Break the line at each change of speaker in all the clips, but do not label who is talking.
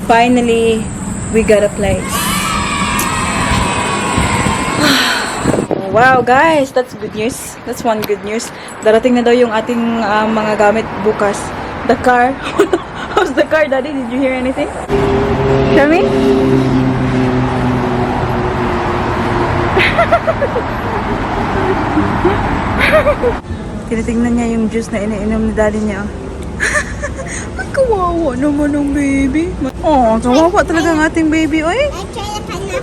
Finally, we got a place. Wow, guys, that's good news. That's one good news. Darating na daw yung ating mga gamit bukas. The car. How's the car, Daddy? Did you hear anything? Shami? Tinitingnan niya yung juice na iniinom ni Daddy niya. Ay, kawawa naman ang baby. Oh, kawawa talaga ang ating baby. Oy,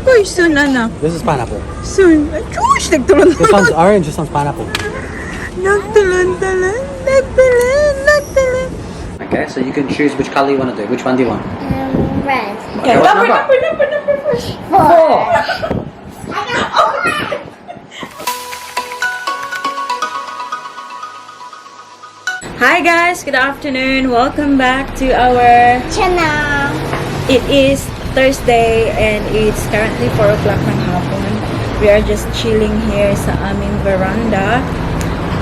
ay, soon, anak.
This is pineapple.
Soon. Ay, Josh, nagtulon-tulon.
This one's orange, this one's pineapple.
Nagtulon-tulon.
Okay, so you can choose which color you want to do. Which one do you want?
Red.
Okay, what number?
Number first.
4.
Hi guys, good afternoon. Welcome back to our
Channel.
It is Thursday and it's currently 4 o'clock ng hapon. We are just chilling here sa aming veranda.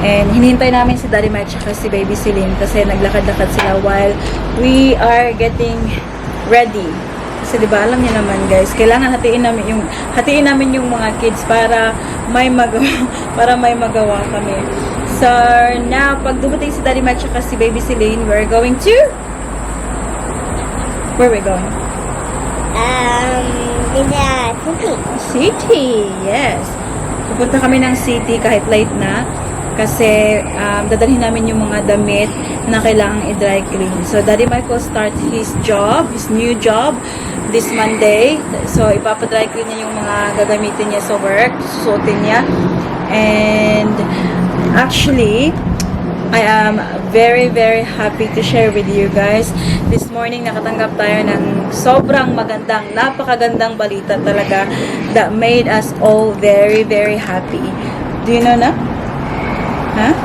And hinihintay namin si Daddy Mike at si Baby Celine kasi naglakad-lakad sila while we are getting ready. Kasi diba, alam niyo naman guys, kailangan hatiin namin yung mga kids para may magawa kami. So, now, pag dumating si Daddy Mike at si Baby Celine, we're going to... Where are we going?
In the city.
City, yes. Pupunta kami ng city kahit late na. Kasi, dadalhin namin yung mga damit na kailangang i-dry clean. So, Daddy Mike will start his new job, this Monday. So, ipapadry clean niya yung mga gagamitin niya sa work, susuotin niya. And, actually, I am very, very happy to share with you guys. This morning, nakatanggap tayo ng sobrang magandang, napakagandang balita talaga that made us all very, very happy. Do you know na? Huh?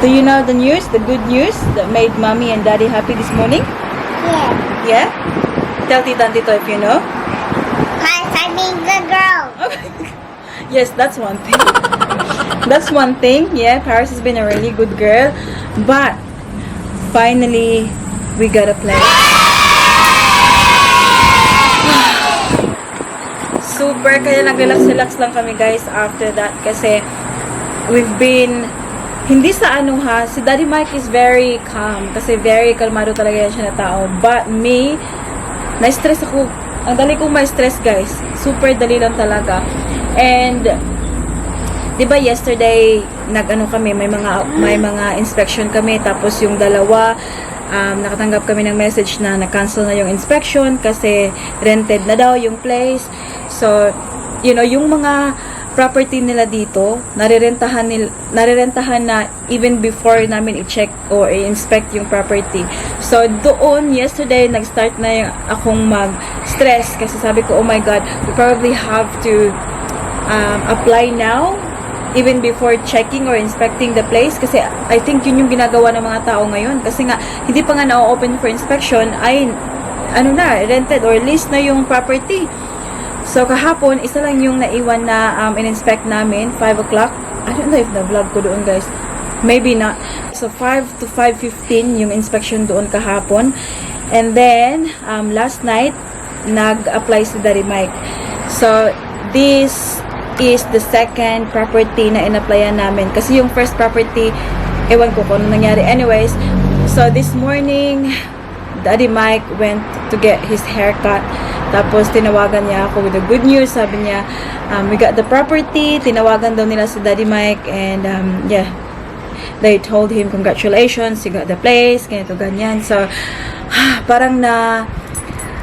Do you know the news, the good news that made Mommy and Daddy happy this morning?
Yeah.
Yeah? Tell Tita and Tito if you know.
I'm being the girl.
Yes, that's one thing. That's one thing. Yeah, Paris has been a really good girl. But, finally, we got a place. Super, kaya nag-relax-relax lang kami guys after that. Kasi, we've been, hindi sa ano ha, si Daddy Mike is very calm. Kasi very kalmado talaga yan siya na tao. But me, na-stress ako. Ang dali kong ma-stress guys. Super dali lang talaga. And, diba yesterday, nag-ano kami, may mga inspection kami, tapos yung dalawa, nakatanggap kami ng message na na-cancel na yung inspection kasi rented na daw yung place. So, you know, yung mga property nila dito, narirentahan na even before namin i-check or i-inspect yung property. So, doon, yesterday, nag-start na yung akong mag-stress kasi sabi ko, oh my God, we probably have to apply now even before checking or inspecting the place kasi I think yun yung ginagawa ng mga tao ngayon kasi nga hindi pa nga na-open for inspection ay ano na, rented or leased na yung property. So kahapon, isa lang yung naiwan na in-inspect namin, 5 o'clock. I don't know if na-vlog ko doon guys. Maybe not. So 5 to 5:15 yung inspection doon kahapon. And then, last night, nag-apply si Daddy Mike. So, this is the second property na in-applyan namin. Kasi yung first property, ewan ko kung ano nangyari. Anyways, so this morning, Daddy Mike went to get his haircut. Tapos, tinawagan niya ako with the good news. Sabi niya, we got the property. Tinawagan daw nila si Daddy Mike. And, yeah, they told him, congratulations, you got the place. Ganito, ganyan. So, parang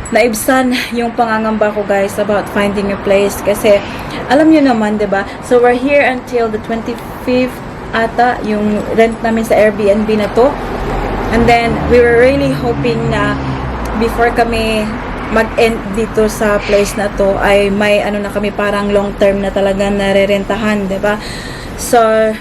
naibsan yung pangangamba ko guys about finding a place kasi alam niyo naman 'di ba? So we're here until the 25th ata yung rent namin sa Airbnb na to. And then we were really hoping na before kami mag-end dito sa place na to ay may ano na kami parang long term na talaga narerentahan, 'di ba? So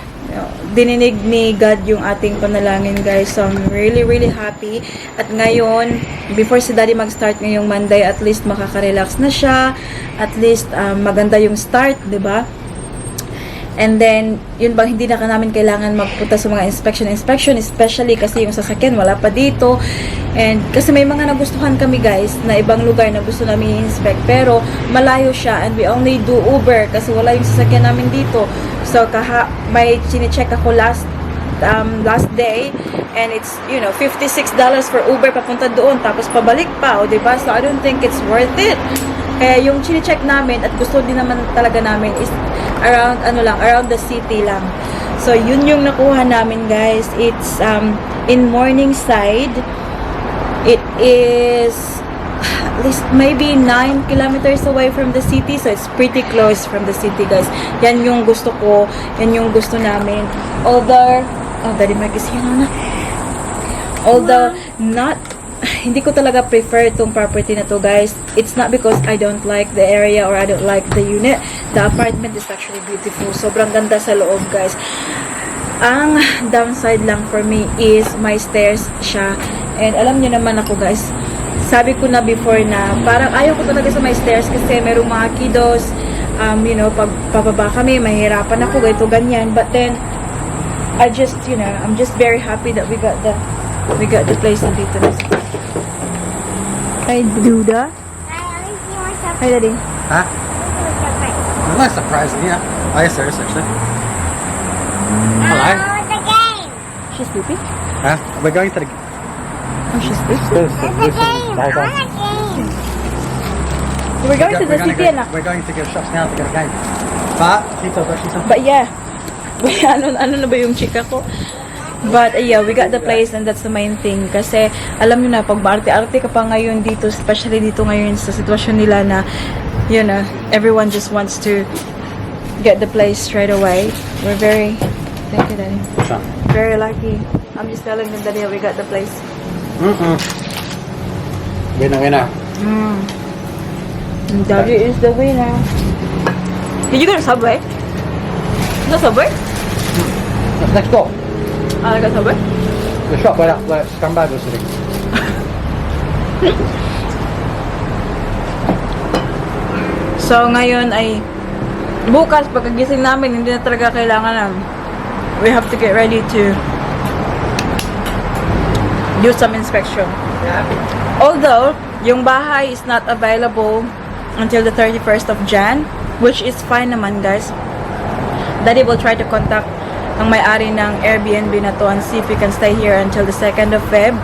dininig ni God yung ating panalangin guys. So I'm really really happy. At ngayon, before si Daddy mag-start ngayong Monday, at least makaka-relax na siya. At least maganda yung start, 'di ba? And then, yun bang hindi na namin kailangan magpunta sa mga inspection, especially kasi yung sasakyan wala pa dito. And kasi may mga nagustuhan kami guys, na ibang lugar na gusto namin i-inspect. Pero malayo siya and we only do Uber kasi wala yung sasakyan namin dito. So, may chine-check ako last day and it's, you know, $56 for Uber papunta doon tapos pabalik pa, o diba? So, I don't think it's worth it. Kaya yung chine-check namin at gusto din naman talaga namin is around the city lang. So, yun yung nakuha namin, guys. It's in Morningside. It is at least maybe 9 kilometers away from the city. So, it's pretty close from the city, guys. Yan yung gusto ko. Yan yung gusto namin. Although, Daddy Mike is here na. Although, hindi ko talaga prefer itong property na to, guys. It's not because I don't like the area or I don't like the unit. The apartment is actually beautiful. Sobrang ganda sa loob, guys. Ang downside lang for me is my stairs siya. And alam niyo naman ako, guys, sabi ko na before na parang ayaw ko talaga sa my stairs kasi merong mga kiddos, you know, pag pababa kami, mahirapan ako, ganito, ganyan. But then, I just, you know, I'm just very happy that we got the place na dito. Hi, Duda. Hi, Daddy.
Huh? I'm not surprised. Yeah. Oh, yes, there is actually. Hello.
The game.
She's sleepy?
Huh? We're going to the.
Oh, she's sleepy.
The game. I want a game.
We're going to the city, anak.
We're going to go shops now to get a game. But Tito, she's on.
But yeah. ano na ba yung chika ko? But yeah, we got the place and that's the main thing. Kasi alam nyo na, pag maarte-arte ka pa ngayon dito, especially dito ngayon sa sitwasyon nila na, you know, everyone just wants to get the place straight away. We're very, thank you, Daddy.
Sure.
Very lucky. I'm just telling them that yeah, we got the place.
Winner.
And Daddy is the winner. Did you go to Subway? Is that Subway?
Next door.
I got Subway.
The shop where Scumbag was sitting.
So, ngayon ay bukas, pagkagising namin, hindi na talaga kailangan we have to get ready to do some inspection. Although, yung bahay is not available until the 31st of Jan, which is fine naman, guys. Daddy will try to contact ang may-ari ng Airbnb na to and see if we can stay here until the 2nd of Feb.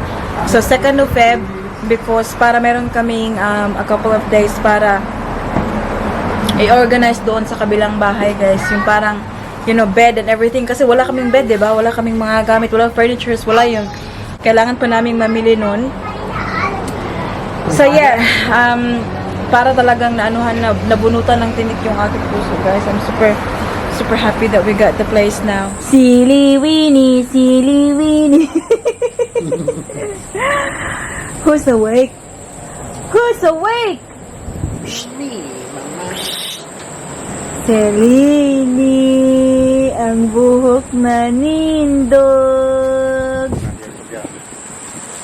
So, 2nd of Feb, because para meron kaming a couple of days para i-organize doon sa kabilang bahay, guys. Yung parang, you know, bed and everything. Kasi wala kaming bed, diba? Wala kaming mga gamit, wala furnitures, wala yung kailangan pa naming mamili nun. So, yeah. Para talagang nabunutan ng tinik yung aking puso, guys. I'm super happy that we got the place now. Silly Winnie, Silly Winnie. Who's awake? Who's awake?
Me, Mama.
Selini, ang buhok na nindog.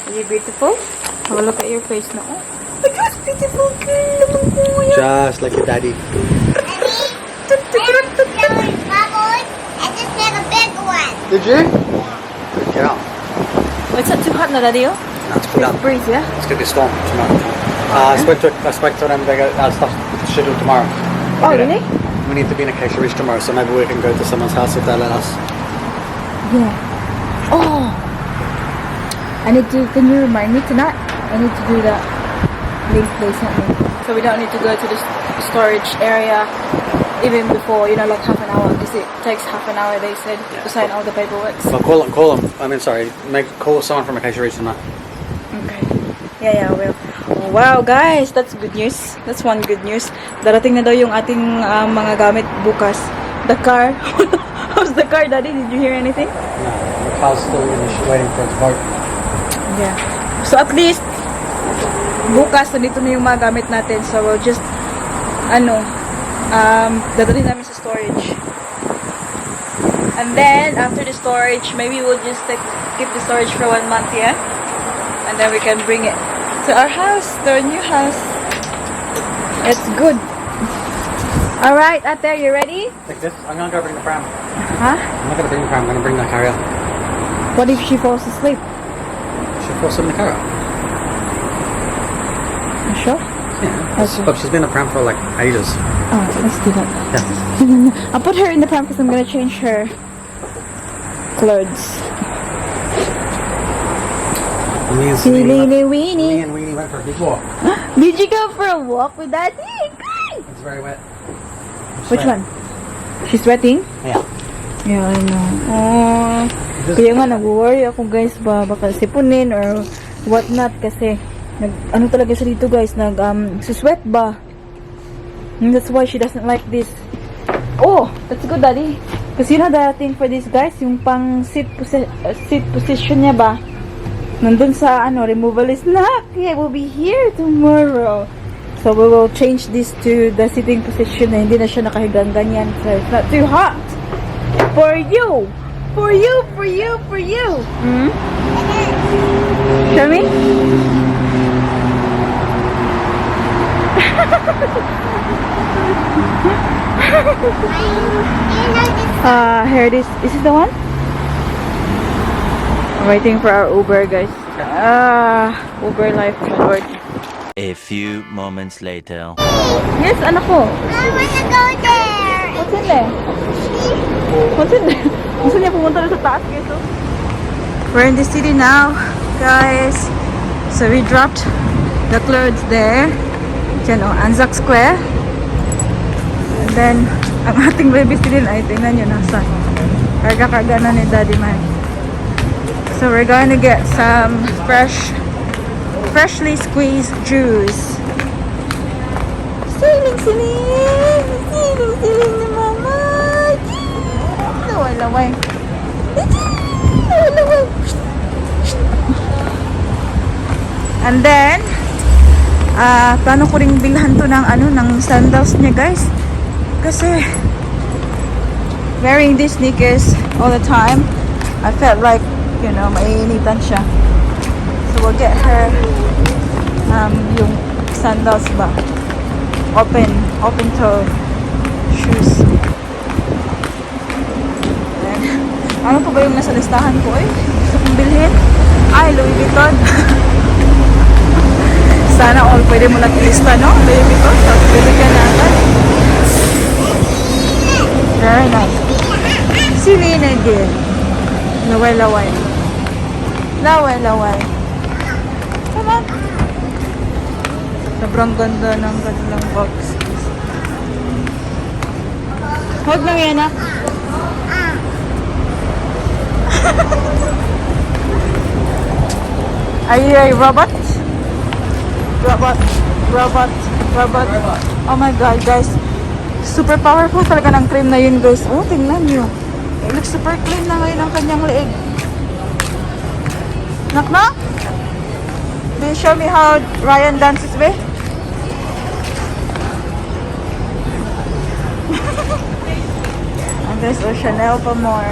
Are you beautiful? Have a look at your face now. Oh my gosh, beautiful girl.
Just like your daddy.
Bubbles. I just made a big one.
Did you? Get out.
It's not too hot na, Daddy, oh?
That's put up.
Breeze, yeah?
It's gonna be a storm tomorrow. I spoke to them. They got stuff scheduled tomorrow.
Oh, really?
We need to be in a Acacia Ridge tomorrow, so maybe we can go to someone's house if they let us.
Yeah. Oh! can you remind me tonight? I need to do that. Link place, something. So we don't need to go to the storage area even before, you know, like half an hour, because it takes half an hour, they said, to sign all the paperwork.
Well, call them. I mean, sorry, call someone from Acacia Ridge tonight.
Okay. Yeah, I will. Oh, wow, guys, that's good news. That's one good news. Darating na daw yung ating mga gamit bukas. The car. How's the car, Daddy? Did you hear anything?
No, the car's still waiting for its vote.
Yeah. So at least, bukas, nandito na yung mga gamit natin. So we'll just, dadalhin namin sa storage. And then, after the storage, maybe we'll just keep the storage for 1 month, yeah? And then we can bring it to our house, to our new house. It's good. Alright, Ate, you ready?
Like this? I'm gonna go bring the pram.
Huh?
I'm not gonna bring the pram, I'm gonna bring the carrier.
What if she falls asleep?
Should force in the carrier.
You sure?
Yeah.
Okay.
But she's been in the pram for like ages.
Oh, let's do that.
Yeah.
I'll put her in the pram because I'm gonna change her clothes.
Me and
Weenie,
me
weenie.
and Weenie went for a big walk.
Did you go for a walk with Daddy?
It's very wet.
Which one? She's sweating?
Yeah.
Yeah, I know. Oh, kaya nga nag-worry ako guys ba baka sipunin or what not kasi ano talaga siya dito guys susweat ba. And that's why she doesn't like this. Oh, that's good Daddy. Kasi you know the thing for this guys, yung pang seat position niya ba? Nandun sa removalist na. Okay, we'll be here tomorrow. So we will change this to the sitting position na hindi na siya nakahigang ganyan. So it's not too hot. For you! For you! For you! For you! Hmm? Show me? Here it is. Is this the one? I'm waiting for our Uber, guys. Uber life is short.
A few moments later.
Yes, anak ko.
I want to go there.
What's in there? What's in there? Gusto niya pumunta na sa taas, guys. Oh. We're in the city now, guys. So we dropped the clothes there. Diyan, Anzac Square. And then, ang ating baby din ay tingnan nyo nasa. Karga-karga na ni Daddy Mike. So we're going to get some freshly squeezed juice. Siling na mama. Laway. And then, plano ko ring bilhan to ng sandals niya guys. Kasi, wearing these sneakers all the time, I felt like, maiinitan siya. So we'll get her yung sandals ba? Open toe shoes. And, ano pa ba yung nasa listahan ko eh? Gusto kong bilhin? Ay, Louis Vuitton. Sana all pwede mo naglista, no? Louis Vuitton. So, bili ka natin. Very nice. Si Lina din. Laway. Come on. Sobrang ganda ng kanilang box. Huwag na yan ah. Are you a robot? Robot. Oh my god guys. Super powerful talaga ng cream na yun guys. Oh, tingnan nyo. It looks super clean na ngayon ang kanyang leeg. Knock? Do you show me how Ryan dances be? And there's a Chanel pa more.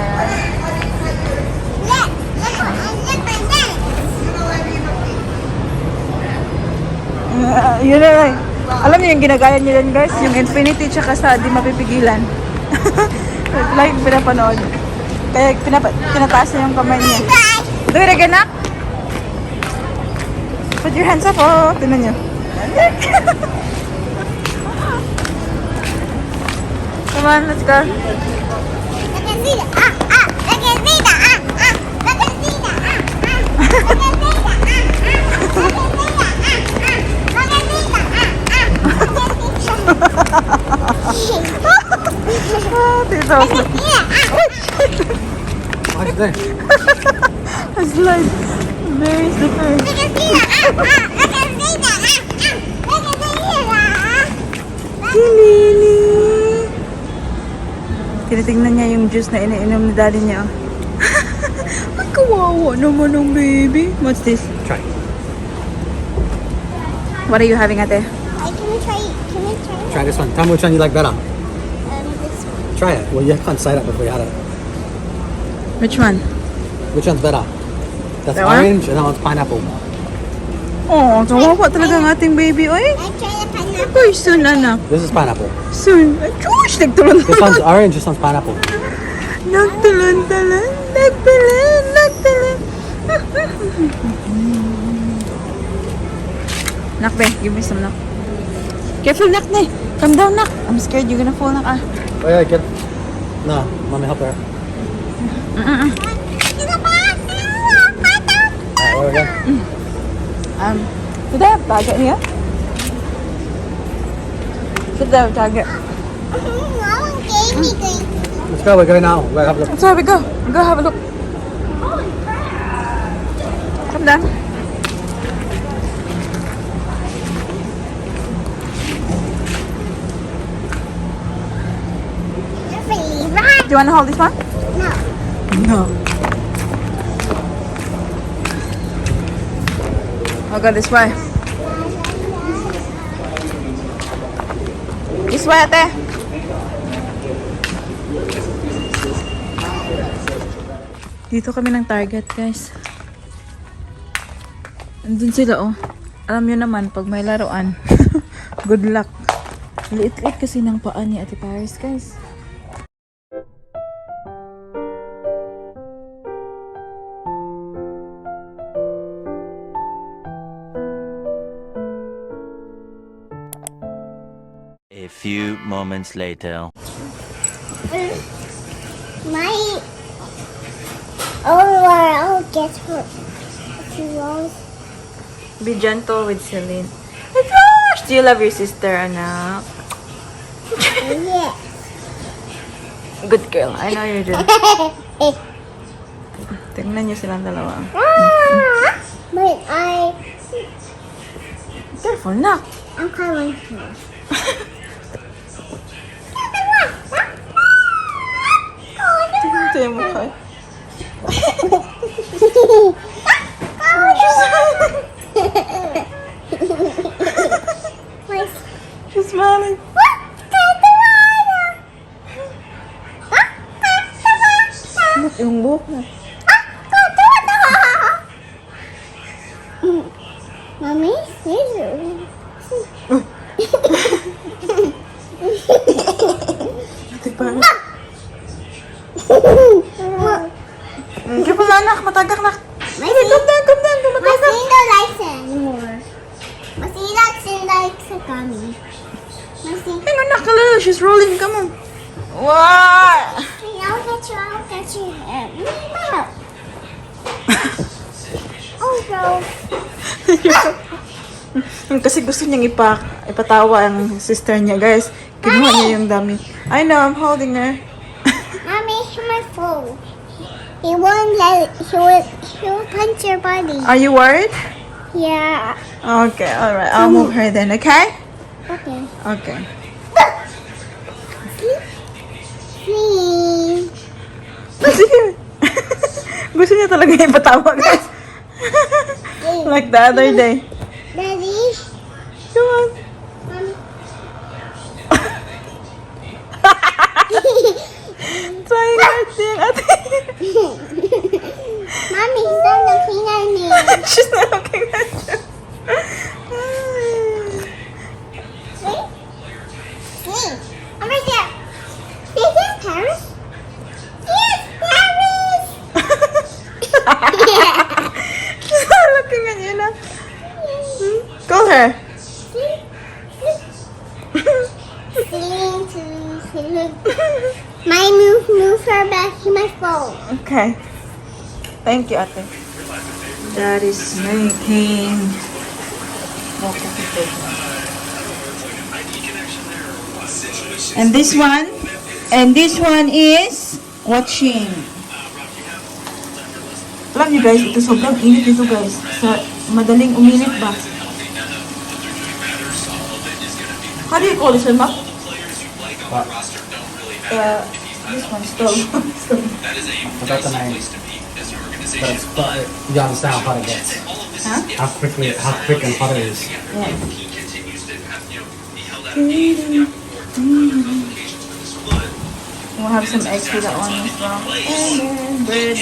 Yun na lang. Alam niyo yung ginagaya niyo din guys, yung Infinity tsaka sa di mapipigilan. Like pinapanood. Kaya pinataas niya yung kamay niya. Do it again, nak. Put your hands up. Oh, tingnan niyo. Come on, let's go.
What's there?
It's like very slippery. Kilili. Tinitingnan niya yung juice na iniinom ni daddy niya. Ang kawawa naman ng baby. What's this?
Try.
What are you having, ate?
Can we try?
Try this one. Tell me which one you like better.
This one.
Try it. Well, you can't say that before you had it.
Which one?
Which one's better? That's
That one?
orange and that one's pineapple.
Oh, kawawa talaga ang ating baby. Oy,
I try the pineapple.
ako'y soon, anak.
This is pineapple.
Soon. Ay, Josh, nagtulon.
This one's orange, this one's pineapple.
Nagtulon. Nak, be, give me some nak. Careful, nak, ne. Calm down, nak. I'm scared you're gonna fall, nak, ah.
Oh yeah, get. No, let me help her. Alright, where we go?
Sudah, target ni, ya? Sudah, target.
Mom gave me things.
Let's go, we're going now. We'll have a look.
So, we go. Go have a look. Come down.
Definitely right.
Do you want to hold this one?
No.
No. I'll go this way. This way, ate. Dito kami ng Target, guys. Andun sila, oh. Alam nyo naman, pag may laruan, good luck. Liit-liit kasi ng paa ni Ate Paris, guys.
A few moments later.
My I'll get hurt. If you won't.
Be gentle with Celine. My gosh! Do you love your sister, anak?
Yeah.
Good girl. I know you do. Tingnan niyo silang dalawa.
But
Careful, nak.
I'm coming here.
Ito yung mukha. She's smiling. Look, yung buhok na.
Mommy, scissors.
Ate Paris. Careful na, anak. Matagak, nak.
My
Come down.
My finger likes it more. My finger likes a gummy. My finger.
Hang on, nak. Kalala. She's rolling. Come on. Wow!
I'll get you. No. Oh, no.
Kasi gusto niyang ipatawa ang sister niya, guys. Kinuha niya yung dummy. I know, I'm holding her.
Mommy, my phone. He won't let he will punch your body.
Are you worried?
Yeah.
Okay, alright. I'll move her then, okay?
Okay.
Okay.
See.
Sige. Gusto niya talaga ipatawa, guys. Like the other day.
Daddy.
Come on.
Mommy.
Trying hard thing, ate.
Mommy, he's not looking at me.
She's not looking at you.
See? See? I'm right there. See this, Paris? Yes, Paris!
She's not looking at you now. Call her.
My move her back to my phone.
Okay. Thank you, ate. That is making... And this one is watching. Alam niyo guys, ito sobrang init ito guys. Sa madaling uminit ba? How do you call this one, Ma?
What?
This one, stove.
Forgot the name. But you understand how hot it gets.
Huh?
How quick and hot it is.
Yeah. We'll have some eggs with that one as well. And then bread.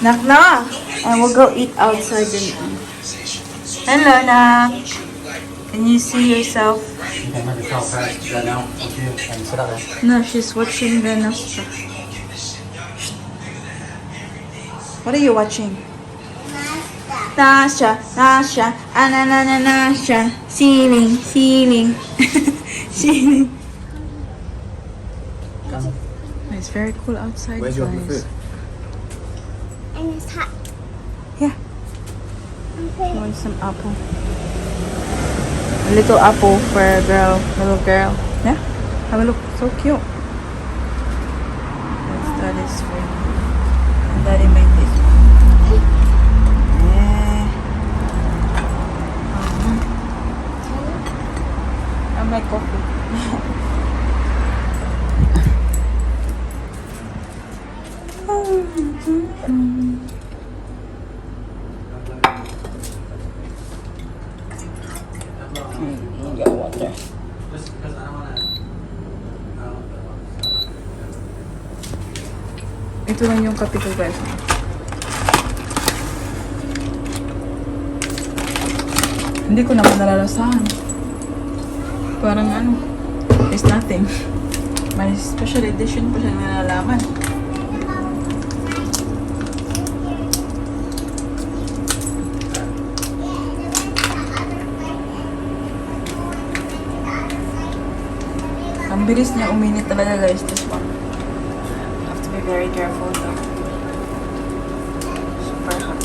Knock knock. And we'll go eat outside then. Hello, Nak. Can you see yourself?
You can remember yourself, right? Is that now? Okay, and sit up there.
No, she's watching the Nostra. What are you watching? Nasha, Nasha, Anana, Nasha, ceiling, ceiling, ceiling.
Come.
It's very cool outside,
Where's your
guys.
food?
And it's hot.
Yeah,
Okay.
I want some apple. A little apple for a girl, little girl. Yeah, have a look, so cute. That is free. And Daddy made this one. Yeah. I make coffee. Got water.
Just because I don't want to.
Ito lang yung kape ko, guys. Hindi ko naman nalalasahan. Parang ano, it's nothing. May special edition pa siya na nalalaman. Ang bilis niya uminit talaga, guys, this one. Have to be very careful though. Super hot.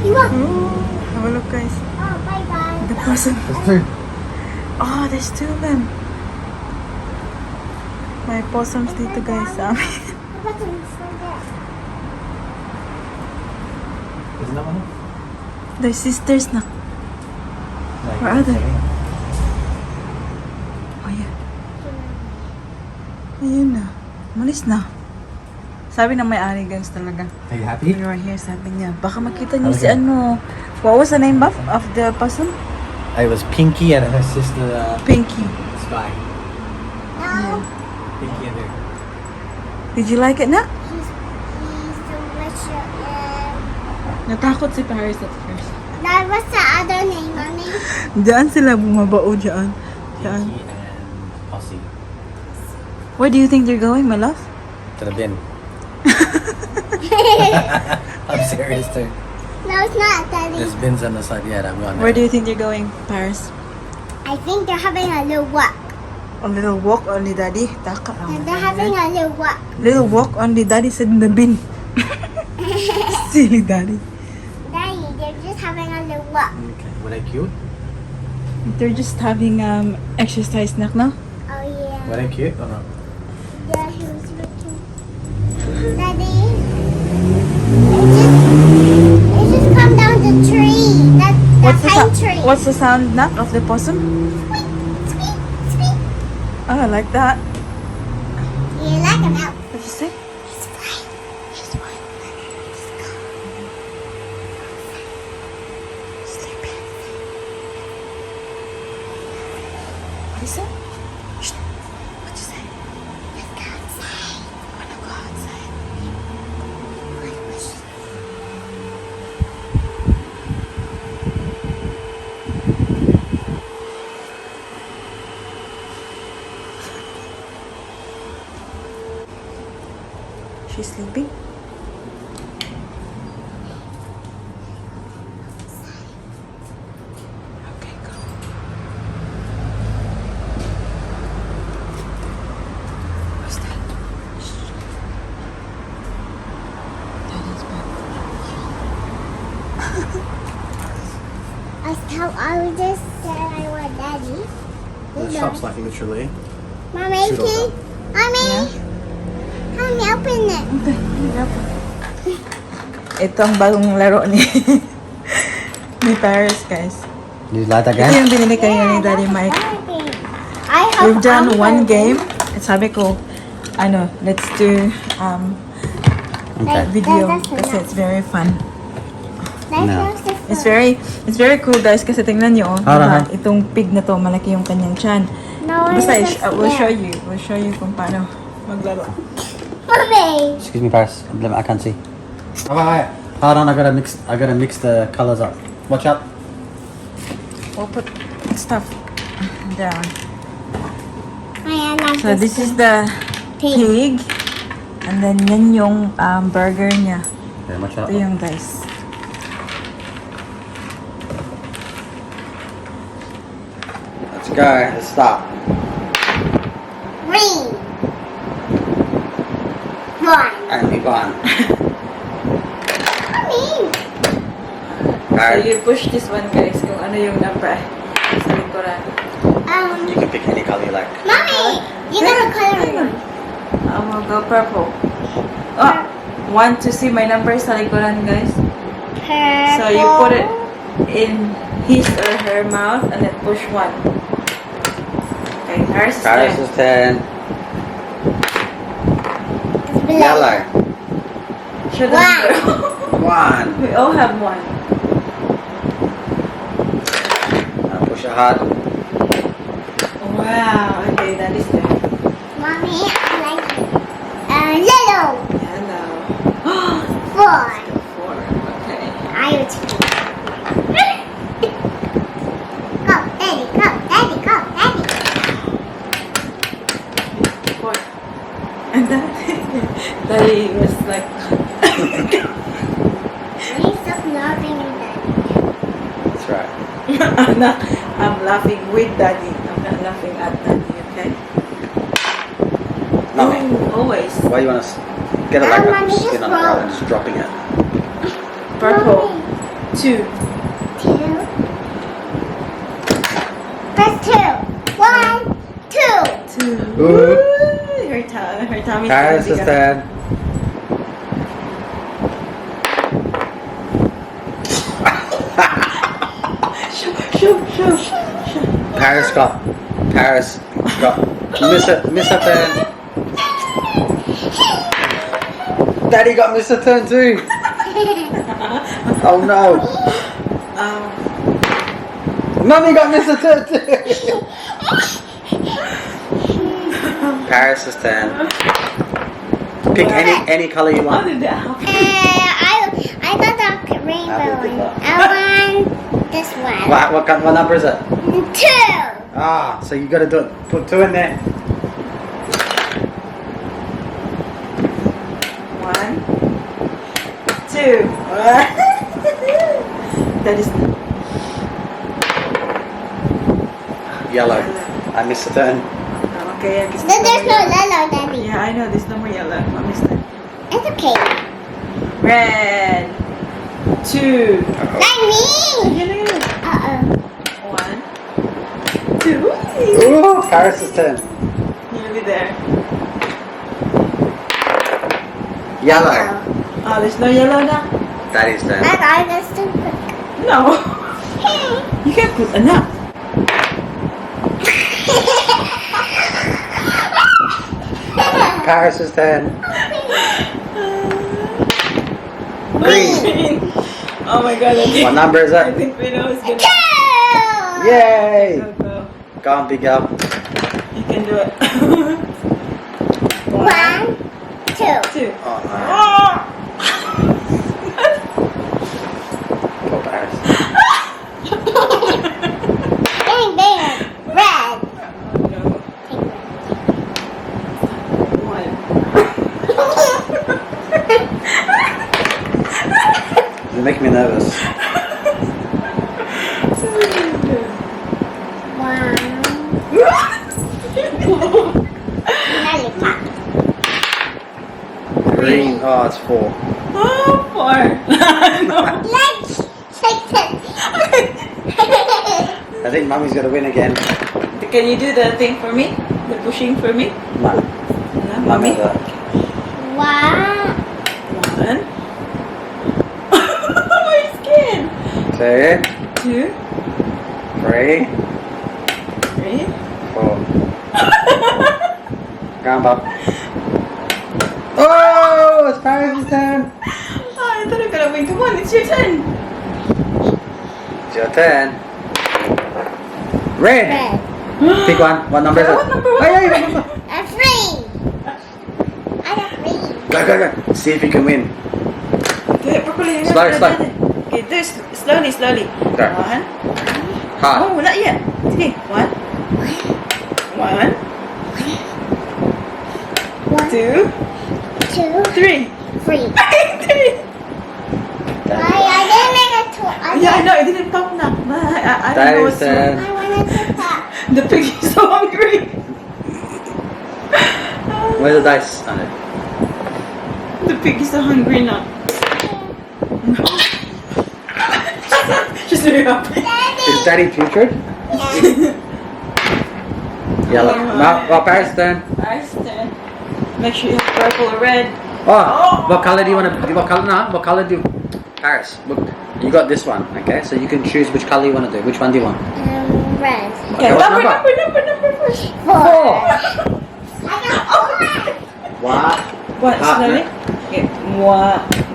You want?
Have a look, guys.
Oh, bye-bye.
The possum.
There's two.
Oh, there's two of them. May possums dito, guys, sa amin.
The button's right there.
Isn't that one?
They're sisters na.
Like,
Where are they? Oh, yeah. Ayun na. Malis na. Sabi ng may-ari, guys, talaga.
Are you happy?
When you are here, sabi niya, baka makita niyo si ano. What was the name of the possum?
It was Pinky and her sister
Pinky.
Spy.
No.
Pinky and her.
Did you like it na?
He's delicious.
Natakot si Paris at first.
That was the other name, Mommy.
Diyan sila bumabao dyan. Diyan.
Pinky and Posse.
Where do you think they're going, my love?
To the bin. I'm serious too.
No, it's not, Daddy.
There's bins on the side. Yeah, I'm going
Where do
there.
you think they're going, Paris?
I think they're having a little walk.
A little walk only, Daddy. Taka.
They're having a little walk.
Little walk only, Daddy said in the bin. Silly Daddy.
Daddy, they're just having a little walk.
Okay. Were they cute?
They're just having exercise na, no?
Oh, yeah.
Were they cute or not?
Yeah, he was looking. Daddy, it just come down the tree. That's the pine tree.
What's the sound na of the possum?
Squeak, squeak.
Oh, I like that.
You like him out?
What'd you say?
He's fine.
She's fine. Sleeping. What is it? Shh. What'd you say?
Let's go outside.
I wanna go outside. She's sleeping. Okay, go. What's that? Shh. Daddy's back.
I was just said I want Daddy.
The shop's like literally.
Mommy,
Shoot
can
over.
Mommy, help me open it.
Okay, ito ang bagong laro ni ni Paris, guys.
You like that
Ito yung binili kayo ni Daddy Mike.
I have
We've done one
other
game. At sabi ko, ano, let's do
Okay.
video
That's
kasi
enough.
it's very fun.
No.
It's very cool, guys, kasi tingnan niyo, oh,
Hala,
diba? Itong pig na to, malaki yung kanyang chan.
No,
Basta,
it's
we'll show you. We'll show you kung paano maglaro.
Mommy.
Excuse me, Paris. I can't see. Oh, wait. Hold on, I gotta mix the colors up. Watch out.
We'll put stuff down.
I like
So this is the pig. And then yan yung burger niya.
Yeah, watch out.
Ito yung guys.
Let's go. Let's start.
green. One.
Only one.
Mommy.
So
Alright.
you push this one guys, kung ano yung number sa likuran.
You can pick any color you like.
Mommy, you gotta color it.
We'll go purple. Oh, want to see my number sa likuran guys?
Purple.
So you put it in his or her mouth and then push one. Okay, Paris is
Paris
there.
is 10.
It's blue.
Yellow.
Show the
One.
number.
1.
We all have one.
Now push it hard.
Wow, okay, that is there.
Mommy, I like it. Yellow.
Hello.
4.
4, okay.
I would Go, Daddy, go, Daddy, go, Daddy.
4. And then, Daddy was like,
Please stop laughing at Daddy.
That's right.
I'm laughing with Daddy. I'm not laughing at Daddy, okay?
Mommy,
Oh, always.
why you want to get it like that?
Mommy,
Just
just
sit on the ground and
roll.
just dropping it.
Purple.
Mommy.
2.
2. Press 2. 1, 2.
2.
Ooh.
Her tummy's
Paris is
gonna
10.
Show.
Paris got Mr. Turn. Daddy got Mr. Turn too. Oh no. Mummy got Mr. Turn too. Paris is 10. Pick any color you
How
want.
did that happen?
I got the rainbow
pick
one.
that.
I want this one.
What number is it?
2.
Ah, so you got to do it. Put 2 in there.
1, 2. That is
Yellow. I missed the turn.
okay. I guess
No, there's no
yellow.
yellow, Daddy.
Yeah, I know. There's no more yellow. I missed it.
It's okay.
Red. 2.
Like me.
Yellow.
Uh-oh.
1, 2.
Ooh, Paris is 10.
Nearly there.
Yellow.
Oh, there's no yellow now?
Daddy's 10.
That's all that's stupid.
No. You can't put enough.
Paris is 10. Green.
Oh my god.
What number is
I
it?
think we know it's gonna
2.
Yay!
go.
Go on, big girl.
You can do it.
1, 2.
2.
Oh no.
Oh.
Poor Paris.
Bang, bang. Red.
No. 1.
You're making me nervous.
1. Lollipop.
Green. Oh, it's 4.
Oh, 4. No.
Let's take this.
I think Mummy's gonna win again.
Can you do the thing for me? The pushing for me?
No.
Yeah, mommy.
1.
1. My skin.
2,
2.
3,
3.
4. Go on, Bob. Oh, it's Paris' turn.
Oh, I thought I was gonna win. Come on, it's your turn.
It's your turn. Red.
Red.
Pick one. What number is it?
What number? What
Oh, yeah,
number?
yeah.
3. I got 3.
Go. See if you can win.
properly.
Slow, slow.
Okay, do slowly, slowly.
Okay.
One.
Hard.
Oh, not yet. Okay, one. One.
One,
Two.
2,
Three.
3.
Three.
I didn't make it to.
Yeah, I know, it didn't pop now. I don't know what's wrong.
Dyson.
I wanted to pop.
The pig is so hungry.
Where's the dice on it?
The pig is so hungry now. She's very happy.
Is Daddy putrid? Yellow. No, Paris turn.
Alright, then. Make sure you have purple or red.
Oh, what color do you want to? What color? No, what color do? Paris. Look, you got this one. Okay, so you can choose which color you want to do. Which one do you want?
Red.
Okay,
what
number first.
4.
Four.
I got 4.
What?
What?
Ah,
Slowly. Okay.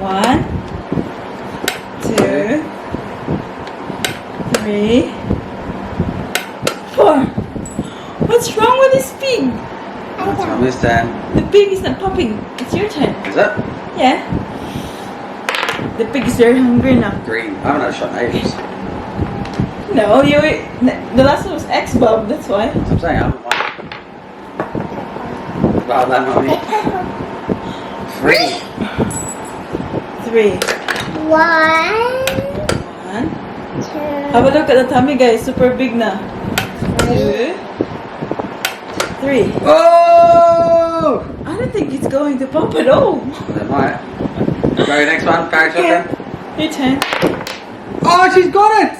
One. 2. 3. 4. What's wrong with this pig?
On this turn.
The pig is not popping. It's your turn.
Is it?
Yeah. The pig is very hungry now.
Green. I haven't had a shot in ages.
No, the last one was X Bob, that's why.
That's what I'm saying. I haven't won. Well done, mommy. 3.
3.
1,
1.
2,
Have a look at the tummy, guys. Super big na. 2. 3.
Oh!
I don't think it's going to pop at all.
They might. Go next one. Paris, your turn.
Your turn.
Oh, she's got it!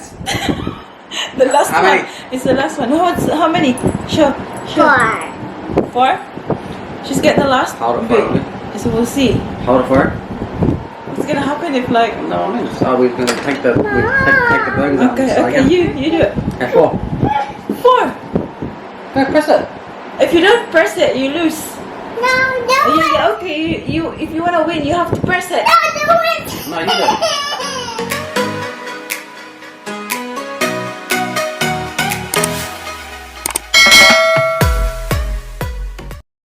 The last
How
one.
many?
It's the last one. How many? Show.
4.
4? She's getting the last
Hold it
big.
for me.
So we'll see.
Hold it for her.
What's gonna happen if like...
No, I mean, so we're going to take the take the burgers out.
Okay,
So
okay,
again.
you do it.
Okay, 4.
4.
Go, press it.
If you don't press it, you lose.
No, do it.
Okay, you if you wanna win, you have to press it.
No, do it.
No, you do it.